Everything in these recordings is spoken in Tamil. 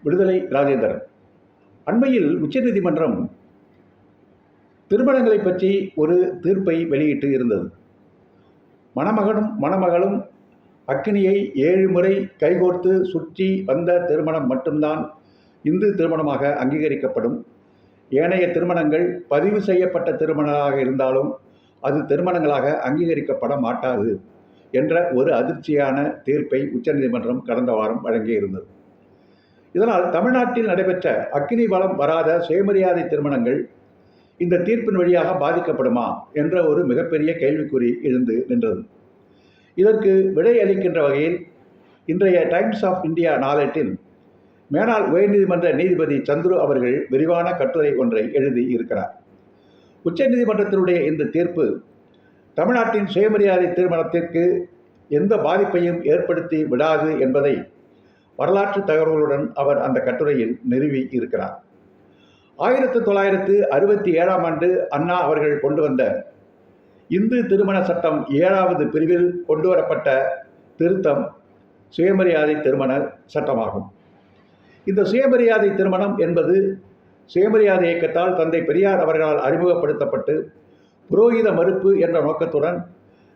விடுதலை ராஜேந்திரன். அண்மையில் உச்சநீதிமன்றம் திருமணங்களை பற்றி ஒரு தீர்ப்பை வெளியிட்டு இருந்தது. மணமகனும் மணமகளும் அக்கினியை 7 முறை கைகோர்த்து சுற்றி வந்த திருமணம் மட்டும்தான் இந்து திருமணமாக அங்கீகரிக்கப்படும். ஏனைய திருமணங்கள் பதிவு செய்யப்பட்ட திருமணங்களாக இருந்தாலும் அது திருமணங்களாக அங்கீகரிக்கப்பட மாட்டாது என்ற ஒரு அதிர்ச்சியான தீர்ப்பை உச்சநீதிமன்றம் கடந்த வாரம் வழங்கியிருந்தது. இதனால் தமிழ்நாட்டில் நடைபெற்ற அக்கினி வலம் வராத சுயமரியாதை திருமணங்கள் இந்த தீர்ப்பின் வழியாக பாதிக்கப்படுமா என்ற ஒரு மிகப்பெரிய கேள்விக்குறி எழுந்து நின்றது. இதற்கு விடையளிக்கின்ற வகையில் இன்றைய டைம்ஸ் ஆஃப் இந்தியா நாளேட்டில் மேனாள் உயர்நீதிமன்ற நீதிபதி சந்துரு அவர்கள் விரிவான கட்டுரை ஒன்றை எழுதி இருக்கிறார். உச்சநீதிமன்றத்தினுடைய இந்த தீர்ப்பு தமிழ்நாட்டின் சுயமரியாதை திருமணத்திற்கு எந்த பாதிப்பையும் ஏற்படுத்தி விடாது என்பதை வரலாற்று தகவல்களுடன் அவர் அந்த கட்டுரையில் நிறுவி இருக்கிறார். 1967ஆம் ஆண்டு அண்ணா அவர்கள் கொண்டு வந்த இந்து திருமண சட்டம் 7வது பிரிவில் கொண்டுவரப்பட்ட திருத்தம் சுயமரியாதை திருமண சட்டமாகும். இந்த சுயமரியாதை திருமணம் என்பது சுயமரியாதை இயக்கத்தால் தந்தை பெரியார் அவர்களால் அறிமுகப்படுத்தப்பட்டு புரோகித மறுப்பு என்ற நோக்கத்துடன்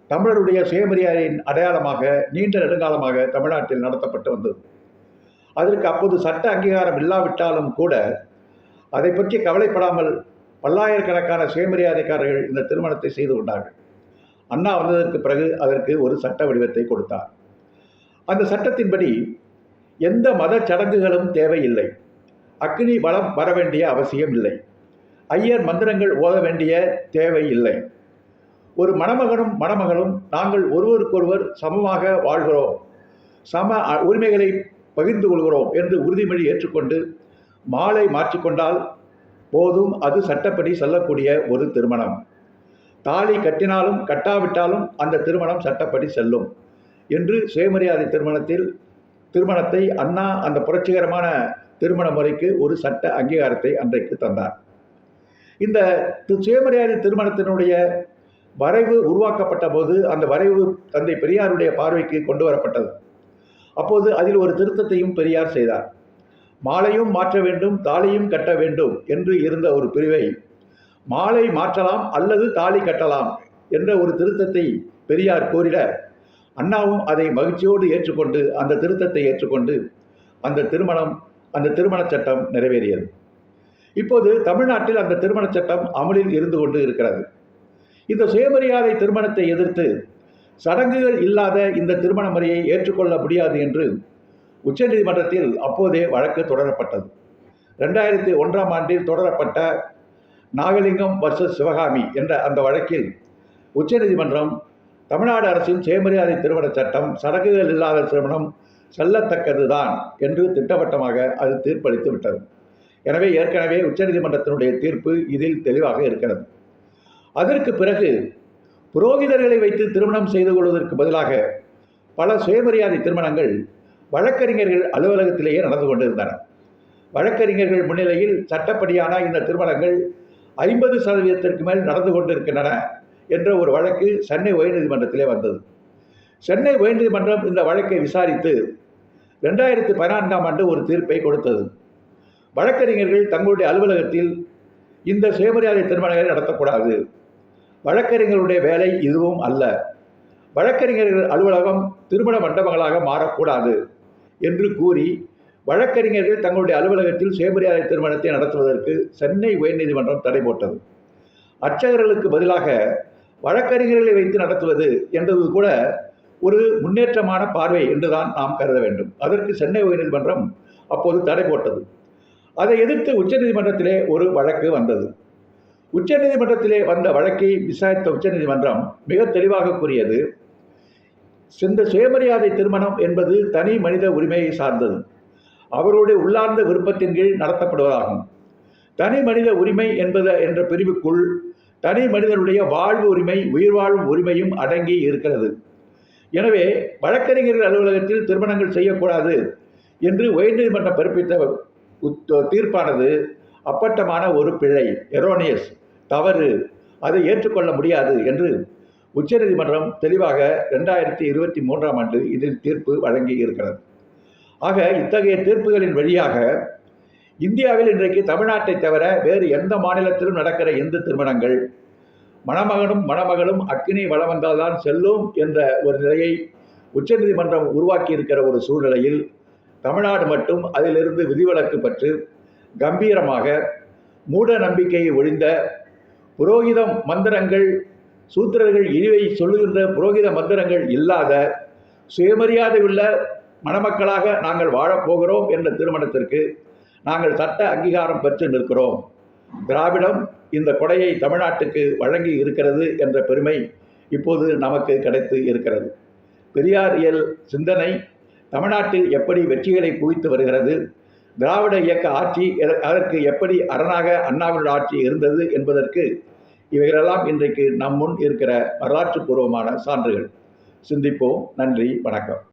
தமிழருடைய சுயமரியாதையின் அடையாளமாக நீண்ட நெடுங்காலமாக தமிழ்நாட்டில் நடத்தப்பட்டு வந்தது. அதற்கு அப்போது சட்ட அங்கீகாரம் இல்லாவிட்டாலும் கூட அதை பற்றி கவலைப்படாமல் பல்லாயிரக்கணக்கான சுயமரியாதைக்காரர்கள் இந்த திருமணத்தை செய்து கொண்டார்கள். அண்ணா வந்ததற்கு பிறகு அதற்கு ஒரு சட்ட வடிவத்தை கொடுத்தார். அந்த சட்டத்தின்படி எந்த மத சடங்குகளும் தேவையில்லை. அக்னி வலம் வர வேண்டிய அவசியம் இல்லை. ஐயர் மந்திரங்கள் ஓத வேண்டிய தேவை இல்லை. ஒரு மணமகனும் மணமகளும் நாங்கள் ஒருவருக்கொருவர் சமமாக வாழ்கிறோம், சம உரிமைகளை பகிர்ந்து கொள்கிறோம் என்று உறுதிமொழி ஏற்றுக்கொண்டு மாலை மாற்றிக்கொண்டால் போதும், அது சட்டப்படி செல்லக்கூடிய ஒரு திருமணம். தாலி கட்டினாலும் கட்டாவிட்டாலும் அந்த திருமணம் சட்டப்படி செல்லும் என்று சுயமரியாதை திருமணத்தை அண்ணா அந்த புரட்சிகரமான திருமண முறைக்கு ஒரு சட்ட அங்கீகாரத்தை அன்றைக்கு தந்தார். இந்த சுயமரியாதை திருமணத்தினுடைய வரைவு உருவாக்கப்பட்ட போது அந்த வரைவு தந்தை பெரியாருடைய பார்வைக்கு கொண்டு வரப்பட்டது. அப்போது அதில் ஒரு திருத்தத்தையும் பெரியார் செய்தார். மாலையும் மாற்ற வேண்டும், தாலியும் கட்ட வேண்டும் என்று இருந்த ஒரு பிரிவை மாலை மாற்றலாம் அல்லது தாலி கட்டலாம் என்ற ஒரு திருத்தத்தை பெரியார் கோரிட அண்ணாவும் அதை மகிழ்ச்சியோடு ஏற்றுக்கொண்டு அந்த திருத்தத்தை ஏற்றுக்கொண்டு அந்த திருமண சட்டம் நிறைவேறியது. இப்போது தமிழ்நாட்டில் அந்த திருமண சட்டம் அமலில் இருந்து கொண்டு இருக்கிறது. இந்த சுயமரியாதை திருமணத்தை எதிர்த்து சடங்குகள் இல்லாத இந்த திருமண முறையை ஏற்றுக்கொள்ள முடியாது என்று உச்சநீதிமன்றத்தில் அப்போதே வழக்கு தொடரப்பட்டது. 2001ஆம் ஆண்டில் தொடரப்பட்ட நாகலிங்கம் வர்சஸ் சிவகாமி என்ற அந்த வழக்கில் உச்சநீதிமன்றம் தமிழ்நாடு அரசின் சுயமரியாதை திருமண சட்டம் சடங்குகள் இல்லாத திருமணம் செல்லத்தக்கதுதான் என்று திட்டவட்டமாக அது தீர்ப்பளித்து விட்டது. எனவே ஏற்கனவே உச்சநீதிமன்றத்தினுடைய தீர்ப்பு இதில் தெளிவாக இருக்கிறது. அதற்கு பிறகு புரோகிதர்களை வைத்து திருமணம் செய்து கொள்வதற்கு பதிலாக பல சுயமரியாதை திருமணங்கள் வழக்கறிஞர்கள் அலுவலகத்திலேயே நடந்து கொண்டிருந்தன. வழக்கறிஞர்கள் முன்னிலையில் சட்டப்படியான இந்த திருமணங்கள் 50% மேல் நடந்து கொண்டிருக்கின்றன என்ற ஒரு வழக்கு சென்னை உயர்நீதிமன்றத்திலே வந்தது. சென்னை உயர்நீதிமன்றம் இந்த வழக்கை விசாரித்து 2014ஆம் ஆண்டு ஒரு தீர்ப்பை கொடுத்தது. வழக்கறிஞர்கள் தங்களுடைய அலுவலகத்தில் இந்த சுயமரியாதை திருமணங்களை நடத்தக்கூடாது, வழக்கறிஞர்களுடைய வேலை இதுவும் அல்ல, வழக்கறிஞர்கள் அலுவலகம் திருமண மண்டபங்களாக மாறக்கூடாது என்று கூறி வழக்கறிஞர்கள் தங்களுடைய அலுவலகத்தில் சுயமரியாதை திருமணத்தை நடத்துவதற்கு சென்னை உயர்நீதிமன்றம் தடை போட்டது. அர்ச்சகர்களுக்கு பதிலாக வழக்கறிஞர்களை வைத்து நடத்துவது என்பது கூட ஒரு முன்னேற்றமான பார்வை என்றுதான் நாம் கருத வேண்டும். அதற்கு சென்னை உயர்நீதிமன்றம் அப்போது தடை போட்டது. அதை எதிர்த்து உச்சநீதிமன்றத்திலே ஒரு வழக்கு வந்தது. உச்சநீதிமன்றத்திலே வந்த வழக்கை விசாரித்த உச்சநீதிமன்றம் மிக தெளிவாக கூறியது, இந்த சுயமரியாதை திருமணம் என்பது தனி மனித உரிமையை சார்ந்தது, அவருடைய உள்ளார்ந்த விருப்பத்தின் கீழ் நடத்தப்படுவதாகும். தனி மனித உரிமை என்ற பிரிவுக்குள் தனி மனிதனுடைய வாழ்வு உரிமை, உயிர் வாழும் உரிமையும் அடங்கி இருக்கிறது. எனவே வழக்கறிஞர்கள் அலுவலகத்தில் திருமணங்கள் செய்யக்கூடாது என்று உயர்நீதிமன்றம் பிறப்பித்த தீர்ப்பானது அப்பட்டமான ஒரு பிழை, எரோனியஸ், தவறு, அதை ஏற்றுக்கொள்ள முடியாது என்று உச்சநீதிமன்றம் தெளிவாக 2023ஆம் ஆண்டு இதில் தீர்ப்பு வழங்கி இருக்கிறது. ஆக இத்தகைய தீர்ப்புகளின் வழியாக இந்தியாவில் இன்றைக்கு தமிழ்நாட்டை தவிர வேறு எந்த மாநிலத்திலும் நடக்கிற இந்து திருமணங்கள் மணமகனும் மணமகளும் அக்கினி வலம் வந்தால்தான் செல்லும் என்ற ஒரு நிலையை உச்சநீதிமன்றம் உருவாக்கி இருக்கிற ஒரு சூழ்நிலையில் தமிழ்நாடு மட்டும் அதிலிருந்து விதிவிலக்கு பெற்று கம்பீரமாக மூட நம்பிக்கையை ஒழிந்த புரோகிதம் மந்திரங்கள் சூத்திரர்கள் இழிவை சொல்லுகின்ற புரோகித மந்திரங்கள் இல்லாத சுயமரியாதை உள்ள மணமக்களாக நாங்கள் வாழப்போகிறோம் என்ற திருமணத்திற்கு நாங்கள் சட்ட அங்கீகாரம் பெற்று நிற்கிறோம். திராவிடம் இந்த கொடையை தமிழ்நாட்டுக்கு வழங்கி இருக்கிறது என்ற பெருமை இப்போது நமக்கு கிடைத்து இருக்கிறது. பெரியாரியல் சிந்தனை தமிழ்நாட்டில் எப்படி வெற்றிகளை குவித்து வருகிறது, திராவிட இயக்க ஆட்சி அதற்கு எப்படி அரணாக அண்ணாவினுடைய ஆட்சி இருந்தது என்பதற்கு இவைகளெல்லாம் இன்றைக்கு நம் முன் இருக்கிற வரலாற்று பூர்வமான சான்றுகள். சிந்திப்போம். நன்றி, வணக்கம்.